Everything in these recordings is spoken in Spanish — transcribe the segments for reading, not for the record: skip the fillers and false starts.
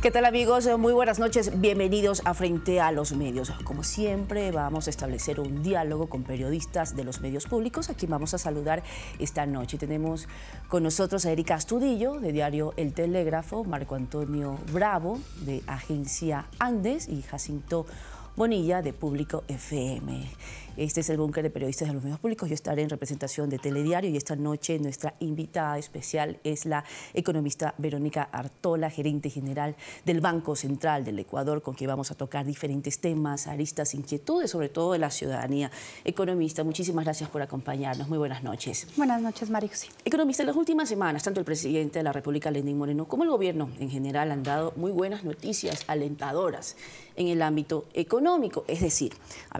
¿Qué tal, amigos? Muy buenas noches. Bienvenidos a Frente a los Medios. Como siempre, vamos a establecer un diálogo con periodistas de los medios públicos, a quien vamos a saludar esta noche. Tenemos con nosotros a Erika Astudillo, de diario El Telégrafo, Marco Antonio Bravo, de Agencia Andes, y Jacinto Bonilla, de Público FM. Este es el búnker de periodistas de los medios públicos. Yo estaré en representación de Telediario y esta noche nuestra invitada especial es la economista Verónica Artola, gerente general del Banco Central del Ecuador, con quien vamos a tocar diferentes temas, aristas, inquietudes, sobre todo de la ciudadanía. Economista, muchísimas gracias por acompañarnos. Muy buenas noches. Buenas noches, Mariusi. Economista, en las últimas semanas, tanto el presidente de la República, Lenín Moreno, como el gobierno en general han dado muy buenas noticias alentadoras en el ámbito económico. Es decir,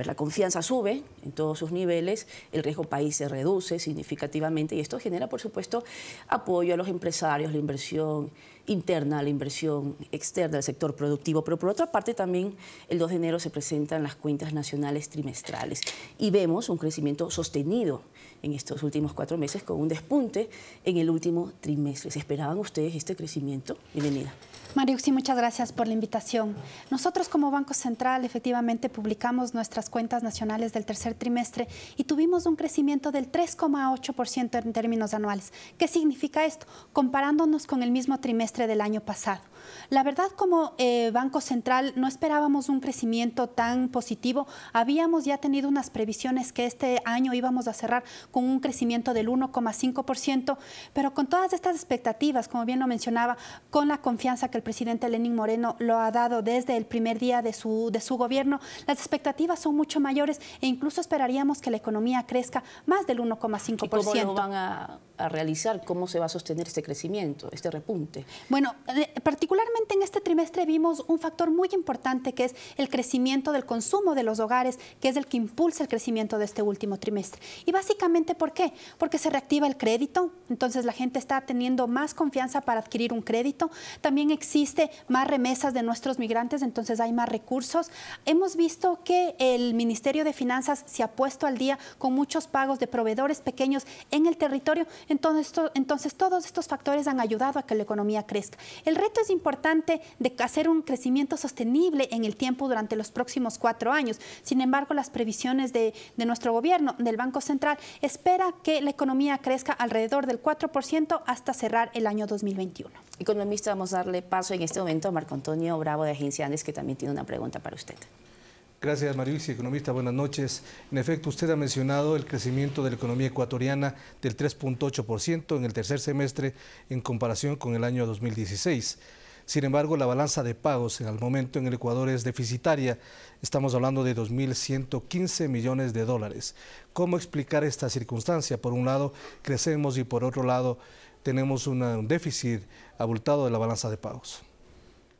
la confianza sube en todos sus niveles, el riesgo país se reduce significativamente y esto genera, por supuesto, apoyo a los empresarios, la inversión interna, la inversión externa del sector productivo. Pero por otra parte también el 2 de enero se presentan las cuentas nacionales trimestrales y vemos un crecimiento sostenido en estos últimos 4 meses con un despunte en el último trimestre. ¿Se esperaban ustedes este crecimiento? Bienvenida. Mariuxi, muchas gracias por la invitación. Nosotros como Banco Central efectivamente publicamos nuestras cuentas nacionales del tercer trimestre y tuvimos un crecimiento del 3,8% en términos anuales. ¿Qué significa esto? Comparándonos con el mismo trimestre del año pasado. La verdad, como Banco Central no esperábamos un crecimiento tan positivo. Habíamos ya tenido unas previsiones que este año íbamos a cerrar con un crecimiento del 1,5%, pero con todas estas expectativas, como bien lo mencionaba, con la confianza que el presidente Lenín Moreno lo ha dado desde el primer día de su gobierno, las expectativas son mucho mayores e incluso esperaríamos que la economía crezca más del 1,5%. ¿Y cómo lo van a realizar? ¿Cómo se va a sostener este crecimiento, este repunte? Bueno, particularmente en este trimestre vimos un factor muy importante que es el crecimiento del consumo de los hogares, que es el que impulsa el crecimiento de este último trimestre. Y básicamente, ¿por qué? Porque se reactiva el crédito, entonces la gente está teniendo más confianza para adquirir un crédito. También existe más remesas de nuestros migrantes, entonces hay más recursos. Hemos visto que el Ministerio de Finanzas se ha puesto al día con muchos pagos de proveedores pequeños en el territorio. Entonces todos estos factores han ayudado a que la economía crezca. El reto es importante de hacer un crecimiento sostenible en el tiempo durante los próximos 4 años. Sin embargo, las previsiones de nuestro gobierno, del Banco Central, espera que la economía crezca alrededor del 4% hasta cerrar el año 2021. Economista, vamos a darle paso en este momento a Marco Antonio Bravo, de Agencia Andes, que también tiene una pregunta para usted. Gracias, Mariuxi. Economista, buenas noches. En efecto, usted ha mencionado el crecimiento de la economía ecuatoriana del 3,8% en el tercer semestre en comparación con el año 2016. Sin embargo, la balanza de pagos al momento en el Ecuador es deficitaria. Estamos hablando de 2.115 millones de dólares. ¿Cómo explicar esta circunstancia? Por un lado, crecemos y por otro lado, tenemos un déficit abultado de la balanza de pagos.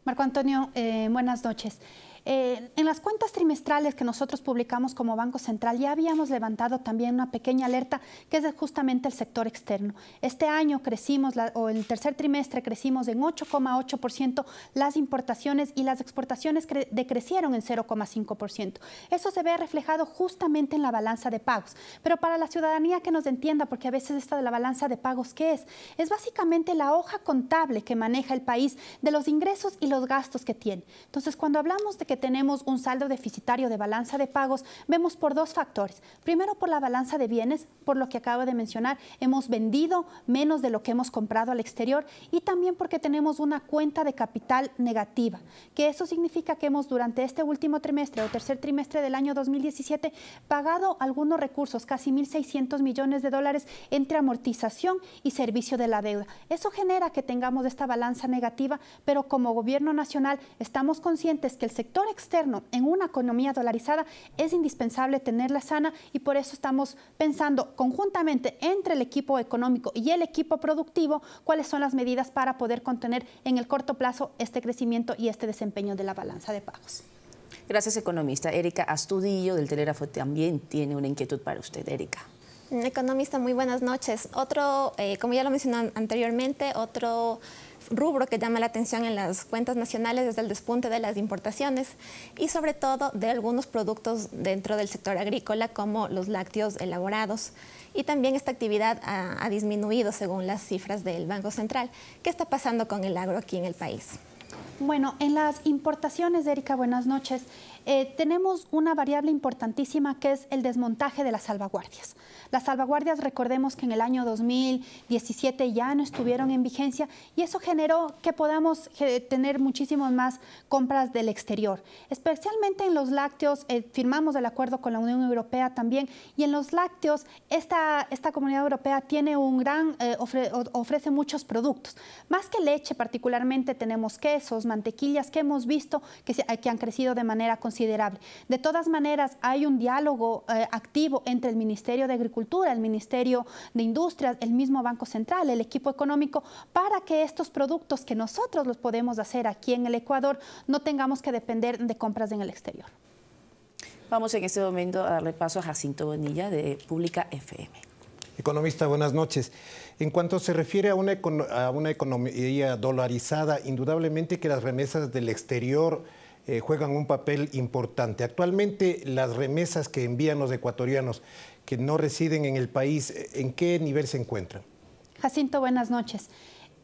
Marco Antonio, buenas noches. En las cuentas trimestrales que nosotros publicamos como Banco Central ya habíamos levantado también una pequeña alerta que es justamente el sector externo. Este año crecimos, o el tercer trimestre crecimos en 8,8% las importaciones y las exportaciones decrecieron en 0,5%. Eso se ve reflejado justamente en la balanza de pagos. Pero para la ciudadanía que nos entienda, porque a veces esta de la balanza de pagos, ¿qué es? Es básicamente la hoja contable que maneja el país de los ingresos y los gastos que tiene. Entonces, cuando hablamos de que tenemos un saldo deficitario de balanza de pagos, vemos por 2 factores. Primero, por la balanza de bienes, por lo que acabo de mencionar, hemos vendido menos de lo que hemos comprado al exterior y también porque tenemos una cuenta de capital negativa, que eso significa que hemos durante este último trimestre o tercer trimestre del año 2017 pagado algunos recursos, casi 1.600 millones de dólares entre amortización y servicio de la deuda. Eso genera que tengamos esta balanza negativa, pero como gobierno nacional estamos conscientes que el sector externo en una economía dolarizada es indispensable tenerla sana y por eso estamos pensando conjuntamente entre el equipo económico y el equipo productivo cuáles son las medidas para poder contener en el corto plazo este crecimiento y este desempeño de la balanza de pagos. Gracias, economista. Erika Astudillo, del Telégrafo, también tiene una inquietud para usted. Erika. Economista, muy buenas noches. Como ya lo mencioné anteriormente, otro rubro que llama la atención en las cuentas nacionales es el despunte de las importaciones y sobre todo de algunos productos dentro del sector agrícola como los lácteos elaborados. Y también esta actividad ha disminuido según las cifras del Banco Central. ¿Qué está pasando con el agro aquí en el país? Bueno, en las importaciones, Erika, buenas noches. Tenemos una variable importantísima que es el desmontaje de las salvaguardias. Las salvaguardias, recordemos que en el año 2017 ya no estuvieron en vigencia y eso generó que podamos tener muchísimas más compras del exterior. Especialmente en los lácteos, firmamos el acuerdo con la Unión Europea también, y en los lácteos esta Comunidad Europea tiene un gran, ofrece muchos productos. Más que leche particularmente, tenemos quesos, mantequillas que hemos visto que han crecido de manera considerable. De todas maneras, hay un diálogo activo entre el Ministerio de Agricultura, el Ministerio de Industrias, el mismo Banco Central, el equipo económico, para que estos productos que nosotros los podemos hacer aquí en el Ecuador no tengamos que depender de compras en el exterior. Vamos en este momento a darle paso a Jacinto Bonilla de Pública FM. Economista, buenas noches. En cuanto se refiere a una economía dolarizada, indudablemente que las remesas del exterior juegan un papel importante. Actualmente, las remesas que envían los ecuatorianos que no residen en el país, ¿en qué nivel se encuentran? Jacinto, buenas noches.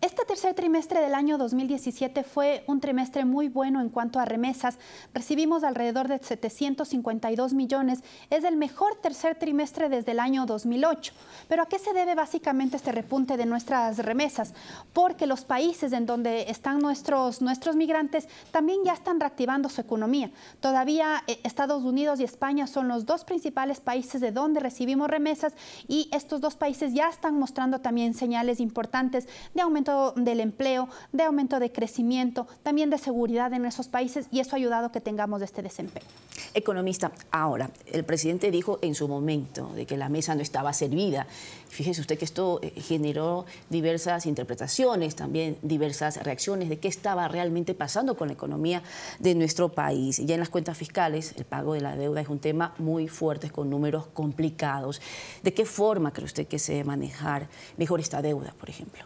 Este tercer trimestre del año 2017 fue un trimestre muy bueno en cuanto a remesas. Recibimos alrededor de 752 millones. Es el mejor tercer trimestre desde el año 2008. ¿Pero a qué se debe básicamente este repunte de nuestras remesas? Porque los países en donde están nuestros migrantes también ya están reactivando su economía. Todavía Estados Unidos y España son los dos principales países de donde recibimos remesas, y estos dos países ya están mostrando también señales importantes de aumento del empleo, de aumento de crecimiento, también de seguridad en esos países, y eso ha ayudado a que tengamos este desempeño. Economista, ahora, el presidente dijo en su momento de que la mesa no estaba servida. Fíjese usted que esto generó diversas interpretaciones, también diversas reacciones de qué estaba realmente pasando con la economía de nuestro país. Y ya en las cuentas fiscales, el pago de la deuda es un tema muy fuerte, con números complicados. ¿De qué forma cree usted que se debe manejar mejor esta deuda, por ejemplo?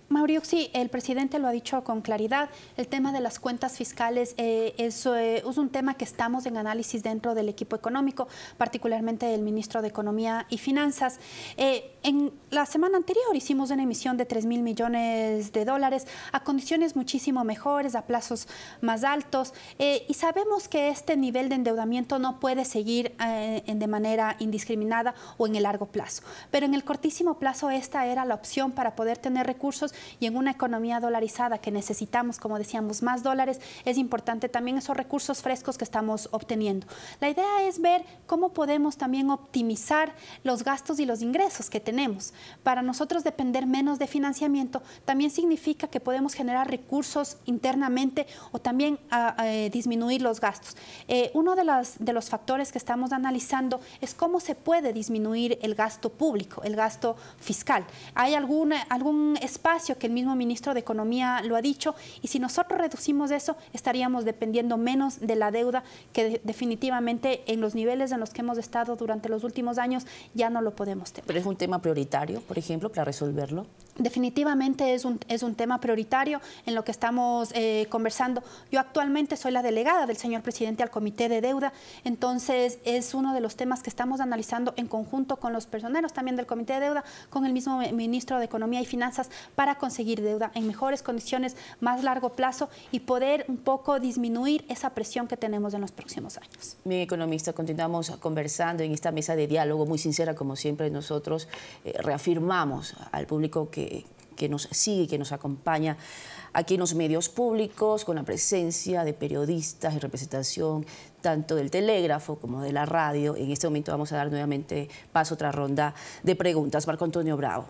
Mauriuxi, el presidente lo ha dicho con claridad, el tema de las cuentas fiscales es un tema que estamos en análisis dentro del equipo económico, particularmente el ministro de Economía y Finanzas. En la semana anterior hicimos una emisión de 3.000 millones de dólares a condiciones muchísimo mejores, a plazos más altos, y sabemos que este nivel de endeudamiento no puede seguir de manera indiscriminada o en el largo plazo. Pero en el cortísimo plazo esta era la opción para poder tener recursos, y en una economía dolarizada que necesitamos, como decíamos, más dólares, es importante también esos recursos frescos que estamos obteniendo. La idea es ver cómo podemos también optimizar los gastos y los ingresos que tenemos. Para nosotros depender menos de financiamiento también significa que podemos generar recursos internamente o también disminuir los gastos. Uno de los factores que estamos analizando es cómo se puede disminuir el gasto público, el gasto fiscal. ¿Hay algún espacio que el mismo ministro de Economía lo ha dicho? Y si nosotros reducimos eso, estaríamos dependiendo menos de la deuda, que definitivamente en los niveles en los que hemos estado durante los últimos años ya no lo podemos tener. ¿Pero es un tema prioritario, por ejemplo, para resolverlo? Definitivamente es un tema prioritario en lo que estamos conversando. Yo actualmente soy la delegada del señor presidente al Comité de Deuda, entonces es uno de los temas que estamos analizando en conjunto con los personeros también del Comité de Deuda, con el mismo ministro de Economía y Finanzas, para conseguir deuda en mejores condiciones, más largo plazo, y poder un poco disminuir esa presión que tenemos en los próximos años. Mi economista, continuamos conversando en esta mesa de diálogo muy sincera, como siempre nosotros reafirmamos al público que nos sigue, que nos acompaña aquí en los medios públicos, con la presencia de periodistas y representación tanto del telégrafo como de la radio. En este momento vamos a dar nuevamente paso a otra ronda de preguntas. Marco Antonio Bravo.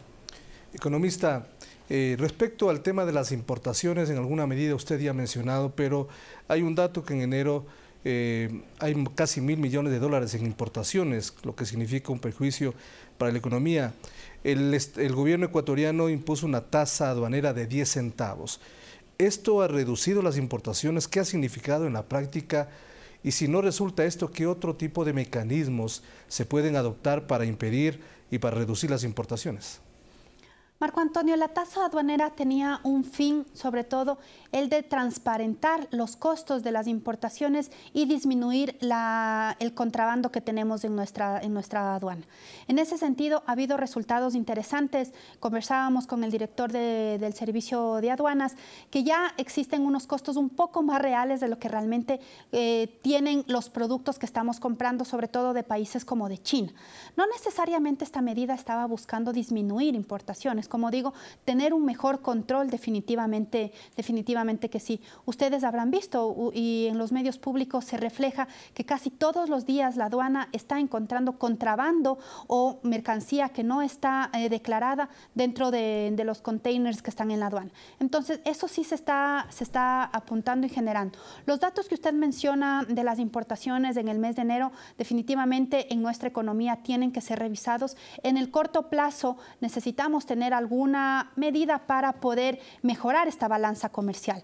Economista, respecto al tema de las importaciones, en alguna medida usted ya ha mencionado, pero hay un dato que en enero hay casi 1.000 millones de dólares en importaciones, lo que significa un perjuicio para la economía. El gobierno ecuatoriano impuso una tasa aduanera de 10 centavos. ¿Esto ha reducido las importaciones? ¿Qué ha significado en la práctica? Y si no resulta esto, ¿qué otro tipo de mecanismos se pueden adoptar para impedir y para reducir las importaciones? Marco Antonio, la tasa aduanera tenía un fin, sobre todo el de transparentar los costos de las importaciones y disminuir el contrabando que tenemos en nuestra aduana. En ese sentido, ha habido resultados interesantes. Conversábamos con el director del Servicio de Aduanas, que ya existen unos costos un poco más reales de lo que realmente tienen los productos que estamos comprando, sobre todo de países como de China. No necesariamente esta medida estaba buscando disminuir importaciones. Como digo, tener un mejor control definitivamente que sí. Ustedes habrán visto y en los medios públicos se refleja que casi todos los días la aduana está encontrando contrabando o mercancía que no está declarada dentro de los containers que están en la aduana. Entonces, eso sí se está apuntando y generando. Los datos que usted menciona de las importaciones en el mes de enero, definitivamente en nuestra economía tienen que ser revisados. En el corto plazo necesitamos tener alguna medida para poder mejorar esta balanza comercial.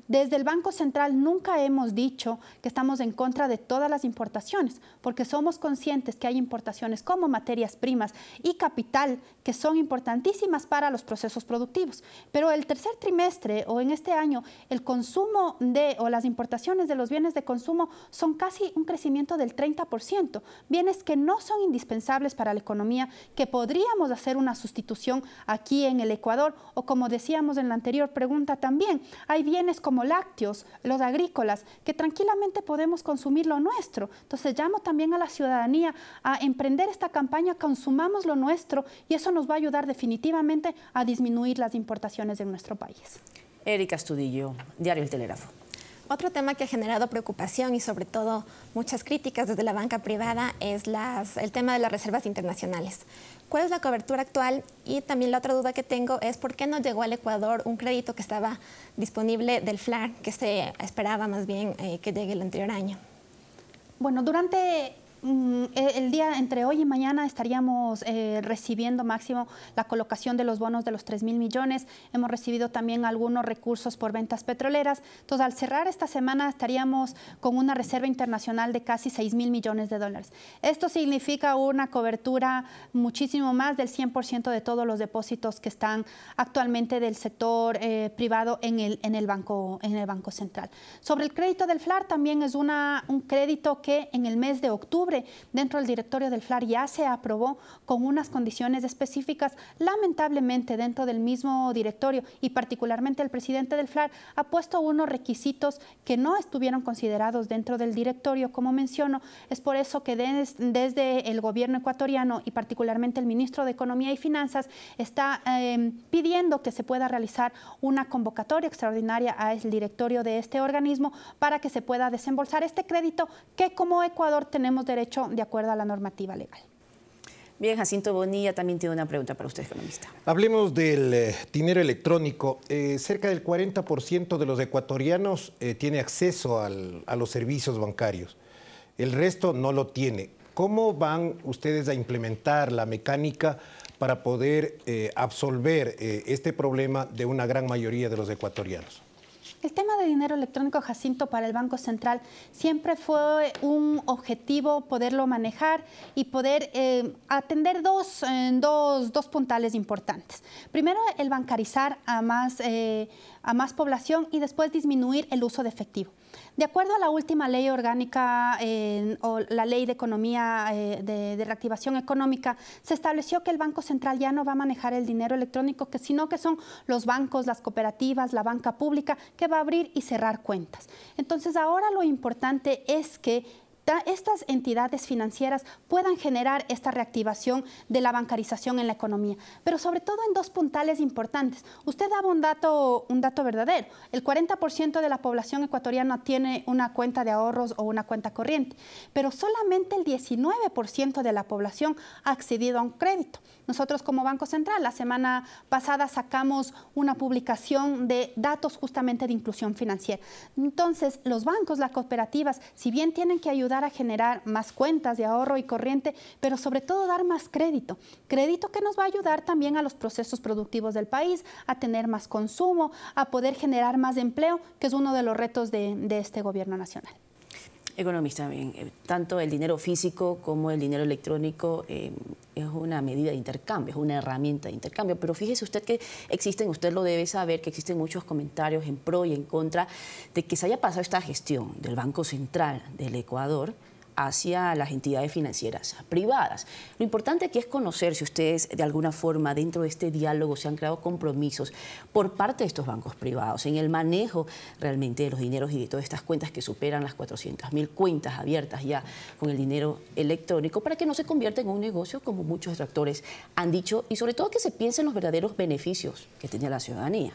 Desde el Banco Central nunca hemos dicho que estamos en contra de todas las importaciones, porque somos conscientes que hay importaciones como materias primas y capital que son importantísimas para los procesos productivos. Pero el tercer trimestre o en este año, el consumo o las importaciones de los bienes de consumo son casi un crecimiento del 30%. Bienes que no son indispensables para la economía, que podríamos hacer una sustitución aquí en el Ecuador, o como decíamos en la anterior pregunta también, hay bienes como lácteos, los agrícolas, que tranquilamente podemos consumir lo nuestro. Entonces llamo también a la ciudadanía a emprender esta campaña, consumamos lo nuestro, y eso nos va a ayudar definitivamente a disminuir las importaciones de nuestro país. Erika Astudillo, Diario El Telégrafo. Otro tema que ha generado preocupación y sobre todo muchas críticas desde la banca privada es el tema de las reservas internacionales. ¿Cuál es la cobertura actual? Y también la otra duda que tengo es por qué no llegó al Ecuador un crédito que estaba disponible del FLAR, que se esperaba más bien que llegue el anterior año. Bueno, durante el día entre hoy y mañana estaríamos recibiendo máximo la colocación de los bonos de los 3.000 millones. Hemos recibido también algunos recursos por ventas petroleras. Entonces, al cerrar esta semana estaríamos con una reserva internacional de casi 6.000 millones de dólares. Esto significa una cobertura muchísimo más del 100% de todos los depósitos que están actualmente del sector privado en el Banco Central. Sobre el crédito del FLAR, también es un crédito que en el mes de octubre dentro del directorio del FLAR ya se aprobó con unas condiciones específicas. Lamentablemente, dentro del mismo directorio y particularmente el presidente del FLAR ha puesto unos requisitos que no estuvieron considerados dentro del directorio, como menciono. Es por eso que desde el gobierno ecuatoriano y particularmente el ministro de Economía y Finanzas está pidiendo que se pueda realizar una convocatoria extraordinaria al directorio de este organismo para que se pueda desembolsar este crédito que como Ecuador tenemos derecho de acuerdo a la normativa legal. Bien, Jacinto Bonilla también tiene una pregunta para usted, economista. Hablemos del dinero electrónico. Cerca del 40% de los ecuatorianos tiene acceso a los servicios bancarios. El resto no lo tiene. ¿Cómo van ustedes a implementar la mecánica para poder absolver este problema de una gran mayoría de los ecuatorianos? El tema de dinero electrónico, Jacinto, para el Banco Central siempre fue un objetivo poderlo manejar y poder atender dos puntales importantes. Primero, el bancarizar a más población y después disminuir el uso de efectivo. De acuerdo a la última ley orgánica o la ley de economía de reactivación económica, se estableció que el Banco Central ya no va a manejar el dinero electrónico, sino que son los bancos, las cooperativas, la banca pública, que va a abrir y cerrar cuentas. Entonces, ahora lo importante es que estas entidades financieras puedan generar esta reactivación de la bancarización en la economía, pero sobre todo en dos puntales importantes. Usted daba un dato verdadero. El 40% de la población ecuatoriana tiene una cuenta de ahorros o una cuenta corriente, pero solamente el 19% de la población ha accedido a un crédito. Nosotros como Banco Central la semana pasada sacamos una publicación de datos justamente de inclusión financiera. Entonces, los bancos, las cooperativas, si bien tienen que ayudar a generar más cuentas de ahorro y corriente, pero sobre todo dar más crédito. Crédito que nos va a ayudar también a los procesos productivos del país, a tener más consumo, a poder generar más empleo, que es uno de los retos de este gobierno nacional. Economista, bien, tanto el dinero físico como el dinero electrónico es una medida de intercambio, es una herramienta de intercambio, pero fíjese usted que existen, usted lo debe saber, que existen muchos comentarios en pro y en contra de que se haya pasado esta gestión del Banco Central del Ecuador hacia las entidades financieras privadas. Lo importante aquí es conocer si ustedes de alguna forma dentro de este diálogo se han creado compromisos por parte de estos bancos privados en el manejo realmente de los dineros y de todas estas cuentas que superan las 400.000 cuentas abiertas ya con el dinero electrónico para que no se convierta en un negocio como muchos detractores han dicho y sobre todo que se piense en los verdaderos beneficios que tenía la ciudadanía.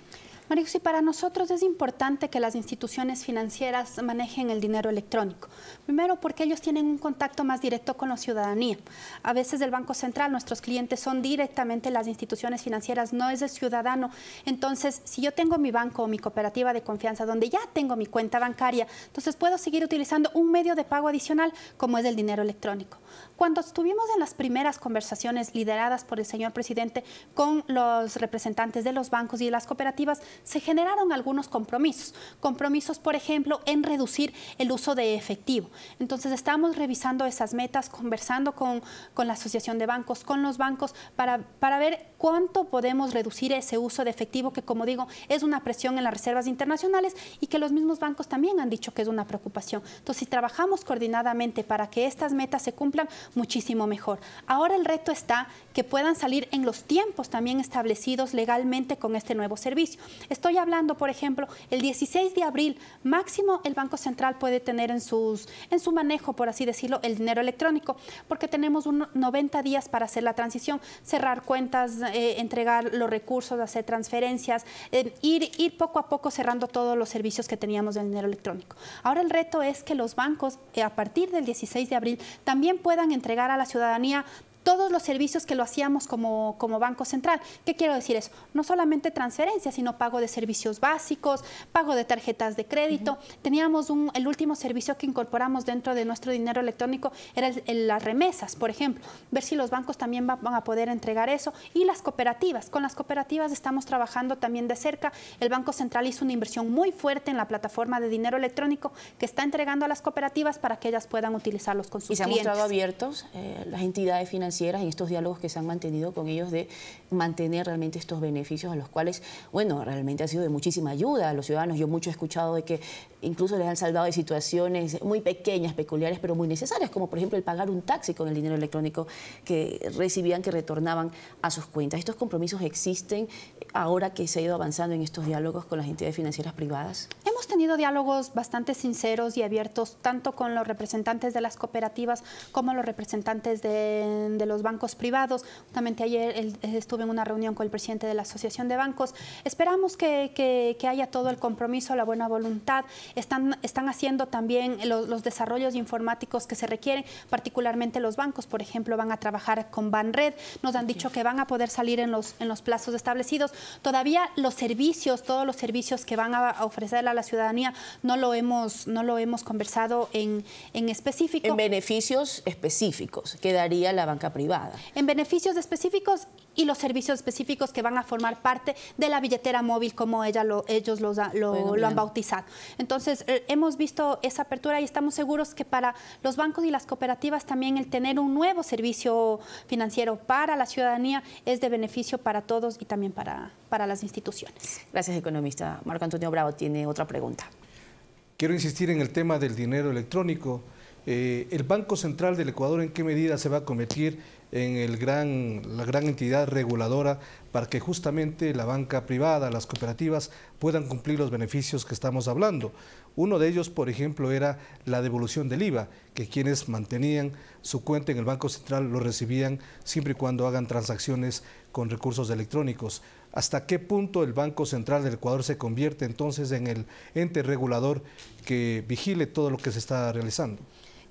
Marix, y para nosotros es importante que las instituciones financieras manejen el dinero electrónico. Primero, porque ellos tienen un contacto más directo con la ciudadanía. A veces el Banco Central, nuestros clientes son directamente las instituciones financieras, no es el ciudadano. Entonces, si yo tengo mi banco o mi cooperativa de confianza, donde ya tengo mi cuenta bancaria, entonces puedo seguir utilizando un medio de pago adicional, como es el dinero electrónico. Cuando estuvimos en las primeras conversaciones lideradas por el señor presidente con los representantes de los bancos y de las cooperativas, se generaron algunos compromisos. Compromisos, por ejemplo, en reducir el uso de efectivo. Entonces, estamos revisando esas metas, conversando con la Asociación de Bancos, con los bancos, para ver cuánto podemos reducir ese uso de efectivo, que, como digo, es una presión en las reservas internacionales y que los mismos bancos también han dicho que es una preocupación. Entonces, si trabajamos coordinadamente para que estas metas se cumplan, muchísimo mejor. Ahora el reto está que puedan salir en los tiempos también establecidos legalmente con este nuevo servicio. Estoy hablando, por ejemplo, el 16 de abril, máximo el Banco Central puede tener en su manejo, por así decirlo, el dinero electrónico, porque tenemos 90 días para hacer la transición, cerrar cuentas, entregar los recursos, hacer transferencias, ir poco a poco cerrando todos los servicios que teníamos del dinero electrónico. Ahora el reto es que los bancos, a partir del 16 de abril, también puedan entregar a la ciudadanía todos los servicios que lo hacíamos como Banco Central. ¿Qué quiero decir eso? No solamente transferencias, sino pago de servicios básicos, pago de tarjetas de crédito. Teníamos el último servicio que incorporamos dentro de nuestro dinero electrónico, era las remesas, por ejemplo. Ver si los bancos también van a poder entregar eso. Y las cooperativas. Con las cooperativas estamos trabajando también de cerca. El Banco Central hizo una inversión muy fuerte en la plataforma de dinero electrónico que está entregando a las cooperativas para que ellas puedan utilizarlos con sus clientes. ¿Y se han mostrado abiertos las entidades financieras en estos diálogos que se han mantenido con ellos de mantener realmente estos beneficios a los cuales, bueno, realmente ha sido de muchísima ayuda a los ciudadanos? Yo mucho he escuchado de que incluso les han salvado de situaciones muy pequeñas, peculiares, pero muy necesarias, como por ejemplo el pagar un taxi con el dinero electrónico que recibían, que retornaban a sus cuentas. ¿Estos compromisos existen ahora que se ha ido avanzando en estos diálogos con las entidades financieras privadas? Hemos tenido diálogos bastante sinceros y abiertos, tanto con los representantes de las cooperativas como los representantes de los bancos privados. Justamente ayer estuve en una reunión con el presidente de la Asociación de Bancos. Esperamos que haya todo el compromiso, la buena voluntad. Están haciendo también los desarrollos informáticos que se requieren, particularmente los bancos. Por ejemplo, van a trabajar con Banred. Nos han dicho que van a poder salir en los plazos establecidos. Todavía todos los servicios que van a ofrecer a la ciudadanía no lo hemos conversado en específico. En beneficios específicos que daría la banca privada. En beneficios específicos y los servicios específicos que van a formar parte de la billetera móvil, como ellos lo han bautizado. Entonces, hemos visto esa apertura y estamos seguros que para los bancos y las cooperativas también el tener un nuevo servicio financiero para la ciudadanía es de beneficio para todos y también para las instituciones. Gracias, economista. Marco Antonio Bravo tiene otra pregunta. Quiero insistir en el tema del dinero electrónico. ¿El Banco Central del Ecuador en qué medida se va a convertir en la gran entidad reguladora para que justamente la banca privada, las cooperativas, puedan cumplir los beneficios que estamos hablando? Uno de ellos, por ejemplo, era la devolución del IVA, que quienes mantenían su cuenta en el Banco Central lo recibían siempre y cuando hagan transacciones con recursos electrónicos. ¿Hasta qué punto el Banco Central del Ecuador se convierte entonces en el ente regulador que vigile todo lo que se está realizando?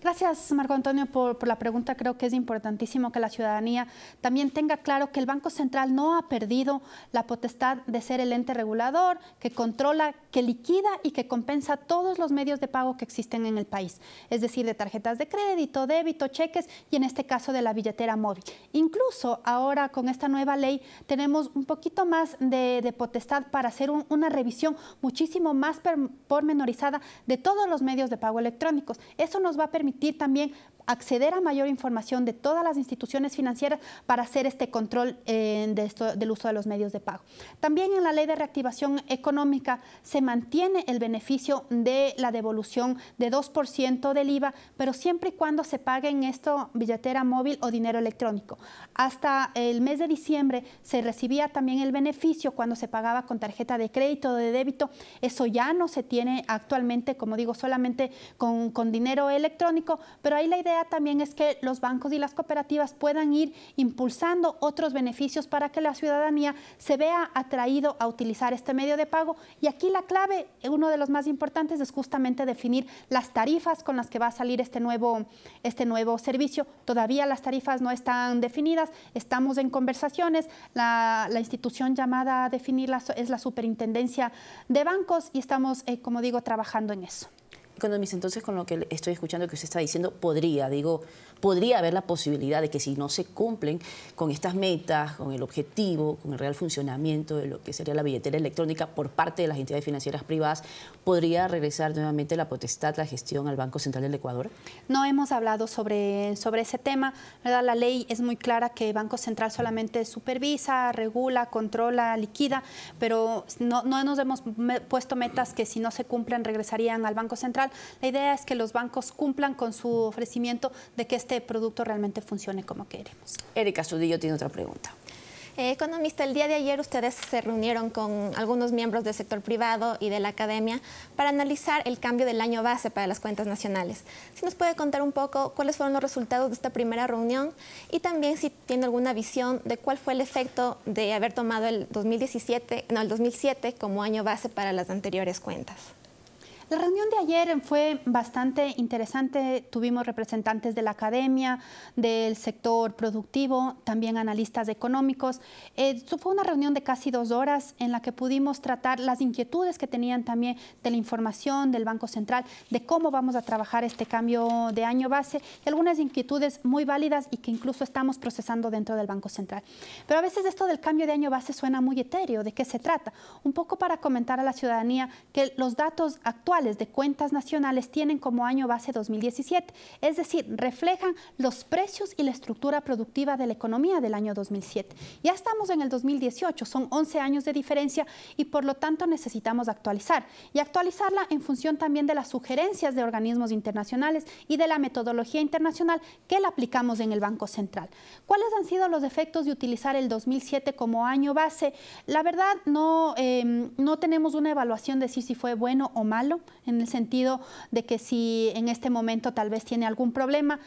Gracias, Marco Antonio, por la pregunta. Creo que es importantísimo que la ciudadanía también tenga claro que el Banco Central no ha perdido la potestad de ser el ente regulador, que controla, que liquida y que compensa todos los medios de pago que existen en el país. Es decir, de tarjetas de crédito, débito, cheques y en este caso de la billetera móvil. Incluso ahora con esta nueva ley tenemos un poquito más de potestad para hacer una revisión muchísimo más pormenorizada de todos los medios de pago electrónicos. Eso nos va a permitir también acceder a mayor información de todas las instituciones financieras para hacer este control del uso de los medios de pago. También en la Ley de Reactivación Económica se mantiene el beneficio de la devolución de 2% del IVA, pero siempre y cuando se pague en esto billetera móvil o dinero electrónico. Hasta el mes de diciembre se recibía también el beneficio cuando se pagaba con tarjeta de crédito o de débito. Eso ya no se tiene actualmente, como digo, solamente con dinero electrónico, pero ahí la idea también es que los bancos y las cooperativas puedan ir impulsando otros beneficios para que la ciudadanía se vea atraído a utilizar este medio de pago. Y aquí la clave, uno de los más importantes, es justamente definir las tarifas con las que va a salir este nuevo servicio. Todavía las tarifas no están definidas, estamos en conversaciones. La institución llamada a definirlas es la Superintendencia de Bancos y estamos, como digo, trabajando en eso. Economista, entonces con lo que estoy escuchando que usted está diciendo, podría haber la posibilidad de que si no se cumplen con estas metas, con el objetivo, con el real funcionamiento de lo que sería la billetera electrónica por parte de las entidades financieras privadas, ¿podría regresar nuevamente la potestad, la gestión al Banco Central del Ecuador? No hemos hablado sobre ese tema, ¿verdad? La ley es muy clara que el Banco Central solamente supervisa, regula, controla, liquida, pero no nos hemos puesto metas que si no se cumplen regresarían al Banco Central. La idea es que los bancos cumplan con su ofrecimiento de que este producto realmente funcione como queremos. Erika Astudillo tiene otra pregunta. Economista, el día de ayer ustedes se reunieron con algunos miembros del sector privado y de la academia para analizar el cambio del año base para las cuentas nacionales. Si nos puede contar un poco cuáles fueron los resultados de esta primera reunión y también si tiene alguna visión de cuál fue el efecto de haber tomado el 2007 como año base para las anteriores cuentas. La reunión de ayer fue bastante interesante. Tuvimos representantes de la academia, del sector productivo, también analistas económicos. Fue una reunión de casi 2 horas en la que pudimos tratar las inquietudes que tenían también de la información del Banco Central, de cómo vamos a trabajar este cambio de año base, y algunas inquietudes muy válidas y que incluso estamos procesando dentro del Banco Central. Pero a veces esto del cambio de año base suena muy etéreo. ¿De qué se trata? Un poco para comentar a la ciudadanía que los datos actuales de cuentas nacionales tienen como año base 2017, es decir, reflejan los precios y la estructura productiva de la economía del año 2007. Ya estamos en el 2018, son 11 años de diferencia y por lo tanto necesitamos actualizar y actualizarla en función también de las sugerencias de organismos internacionales y de la metodología internacional que la aplicamos en el Banco Central. ¿Cuáles han sido los efectos de utilizar el 2007 como año base? La verdad no tenemos una evaluación de si fue bueno o malo, en el sentido de que si en este momento tal vez tiene algún problema.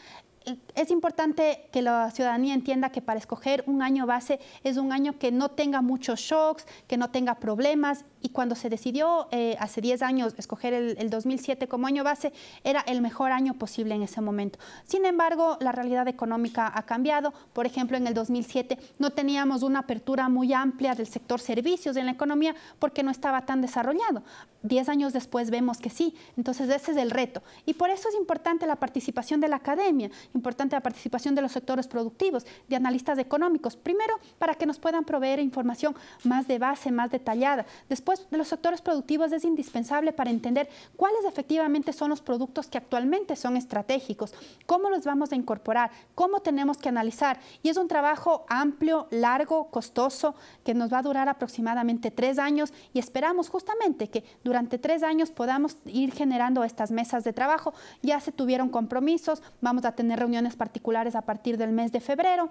Es importante que la ciudadanía entienda que para escoger un año base es un año que no tenga muchos shocks, que no tenga problemas, y cuando se decidió hace 10 años escoger el 2007 como año base, era el mejor año posible en ese momento. Sin embargo, la realidad económica ha cambiado. Por ejemplo, en el 2007 no teníamos una apertura muy amplia del sector servicios en la economía porque no estaba tan desarrollado. 10 años después vemos que sí. Entonces ese es el reto. Y por eso es importante la participación de la academia, importante la participación de los sectores productivos, de analistas económicos. Primero, para que nos puedan proveer información más de base, más detallada. Después, de los sectores productivos es indispensable para entender cuáles efectivamente son los productos que actualmente son estratégicos, cómo los vamos a incorporar, cómo tenemos que analizar. Y es un trabajo amplio, largo, costoso, que nos va a durar aproximadamente 3 años y esperamos justamente que durante 3 años podamos ir generando estas mesas de trabajo. Ya se tuvieron compromisos, vamos a tener reuniones particulares a partir del mes de febrero,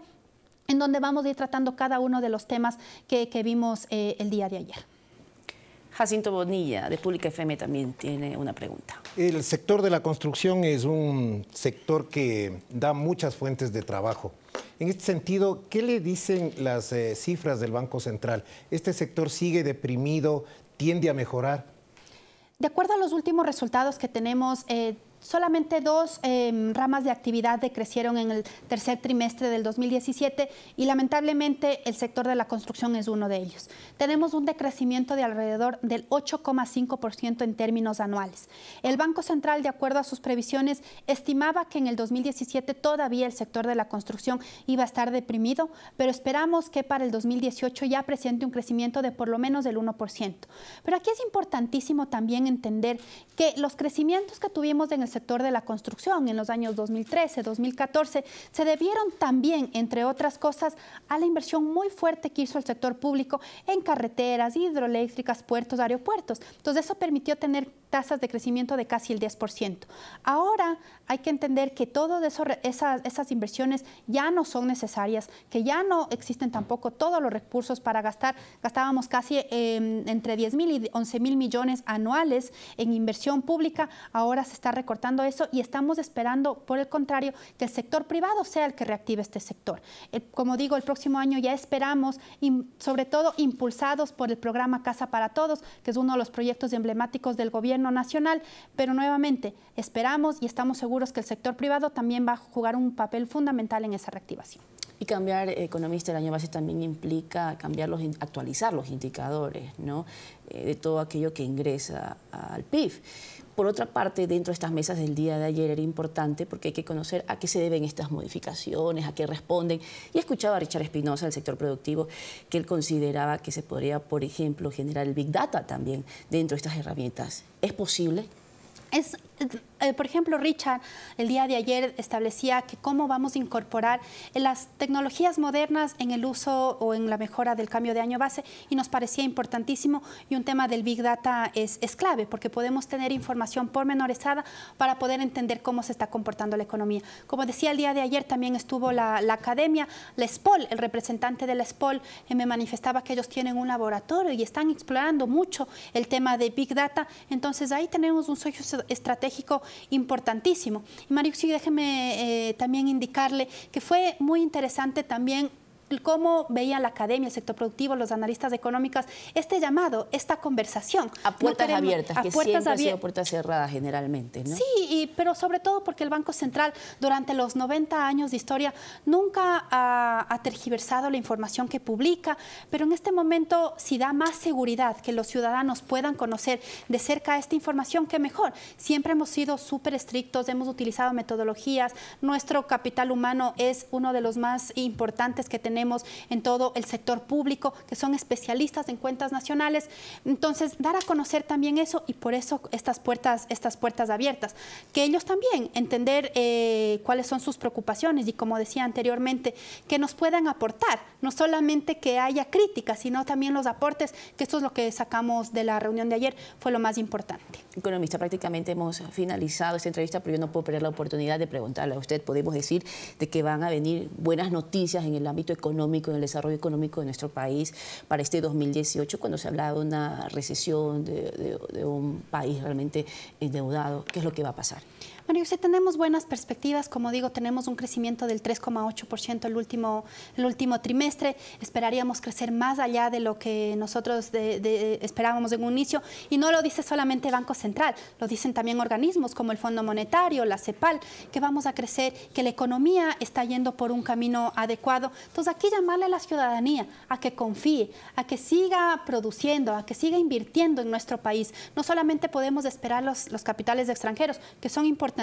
en donde vamos a ir tratando cada uno de los temas que vimos el día de ayer. Jacinto Bonilla, de Pública FM, también tiene una pregunta. El sector de la construcción es un sector que da muchas fuentes de trabajo. En este sentido, ¿qué le dicen las cifras del Banco Central? ¿Este sector sigue deprimido, tiende a mejorar? De acuerdo a los últimos resultados que tenemos, solamente dos ramas de actividad decrecieron en el tercer trimestre del 2017 y lamentablemente el sector de la construcción es uno de ellos. Tenemos un decrecimiento de alrededor del 8,5% en términos anuales. El Banco Central, de acuerdo a sus previsiones, estimaba que en el 2017 todavía el sector de la construcción iba a estar deprimido, pero esperamos que para el 2018 ya presente un crecimiento de por lo menos del 1%. Pero aquí es importantísimo también entender que los crecimientos que tuvimos en el sector de la construcción en los años 2013, 2014, se debieron también, entre otras cosas, a la inversión muy fuerte que hizo el sector público en carreteras, hidroeléctricas, puertos, aeropuertos. Entonces eso permitió tener tasas de crecimiento de casi el 10%. Ahora hay que entender que todas esas inversiones ya no son necesarias, que ya no existen tampoco todos los recursos para gastar. Gastábamos casi entre 10.000 y 11.000 millones anuales en inversión pública. Ahora se está recortando eso y estamos esperando, por el contrario, que el sector privado sea el que reactive este sector. Como digo, el próximo año ya esperamos, sobre todo impulsados por el programa Casa para Todos, que es uno de los proyectos emblemáticos del gobierno nacional, pero nuevamente esperamos y estamos seguros que el sector privado también va a jugar un papel fundamental en esa reactivación. Y cambiar, economista, el año base también implica actualizar los indicadores, ¿no? De todo aquello que ingresa al PIB. Por otra parte, dentro de estas mesas del día de ayer era importante porque hay que conocer a qué se deben estas modificaciones, a qué responden. Y escuchaba a Richard Espinosa del sector productivo que él consideraba que se podría, por ejemplo, generar el Big Data también dentro de estas herramientas. ¿Es posible? Por ejemplo, Richard el día de ayer establecía que cómo vamos a incorporar las tecnologías modernas en el uso o en la mejora del cambio de año base y nos parecía importantísimo y un tema del Big Data es clave porque podemos tener información pormenorizada para poder entender cómo se está comportando la economía. Como decía el día de ayer también estuvo la academia, la SPOL, el representante de la SPOL me manifestaba que ellos tienen un laboratorio y están explorando mucho el tema de Big Data, entonces ahí tenemos un socio estratégico importantísimo. Y Mariuxi, déjeme también indicarle que fue muy interesante también cómo veía la academia, el sector productivo, los analistas económicos, este llamado, esta conversación. A puertas abiertas, que siempre ha sido puertas cerradas generalmente, ¿no? Sí, pero sobre todo porque el Banco Central durante los 90 años de historia nunca ha tergiversado la información que publica, pero en este momento si da más seguridad que los ciudadanos puedan conocer de cerca esta información, qué mejor. Siempre hemos sido súper estrictos, hemos utilizado metodologías, nuestro capital humano es uno de los más importantes que tenemos en todo el sector público, que son especialistas en cuentas nacionales. Entonces, dar a conocer también eso y por eso estas puertas abiertas. Que ellos también entender cuáles son sus preocupaciones y, como decía anteriormente, que nos puedan aportar, no solamente que haya críticas, sino también los aportes, que esto es lo que sacamos de la reunión de ayer, fue lo más importante. Economista, prácticamente hemos finalizado esta entrevista, pero yo no puedo perder la oportunidad de preguntarle a usted. Podemos decir de que van a venir buenas noticias en el ámbito económico, en el desarrollo económico de nuestro país para este 2018, cuando se hablaba de una recesión, de un país realmente endeudado. ¿Qué es lo que va a pasar? Bueno, y tenemos buenas perspectivas, como digo, tenemos un crecimiento del 3,8% el último trimestre, esperaríamos crecer más allá de lo que nosotros esperábamos en un inicio, y no lo dice solamente Banco Central, lo dicen también organismos como el Fondo Monetario, la CEPAL, que vamos a crecer, que la economía está yendo por un camino adecuado. Entonces aquí llamarle a la ciudadanía a que confíe, a que siga produciendo, a que siga invirtiendo en nuestro país. No solamente podemos esperar los capitales extranjeros, que son importantísimos,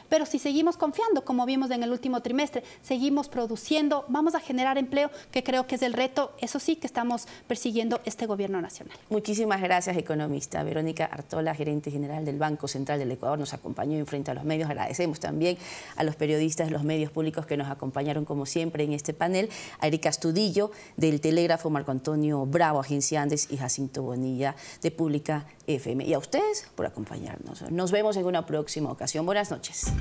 pero si seguimos confiando, como vimos en el último trimestre, seguimos produciendo, vamos a generar empleo, que creo que es el reto, eso sí, que estamos persiguiendo este gobierno nacional. Muchísimas gracias, economista. Verónica Artola, gerente general del Banco Central del Ecuador, nos acompañó en Frente a los Medios. Agradecemos también a los periodistas de los medios públicos que nos acompañaron, como siempre, en este panel. A Erika Astudillo, del Telégrafo, Marco Antonio Bravo, Agencia Andes, y Jacinto Bonilla, de Pública FM. Y a ustedes por acompañarnos. Nos vemos en una próxima ocasión. Buenas noches.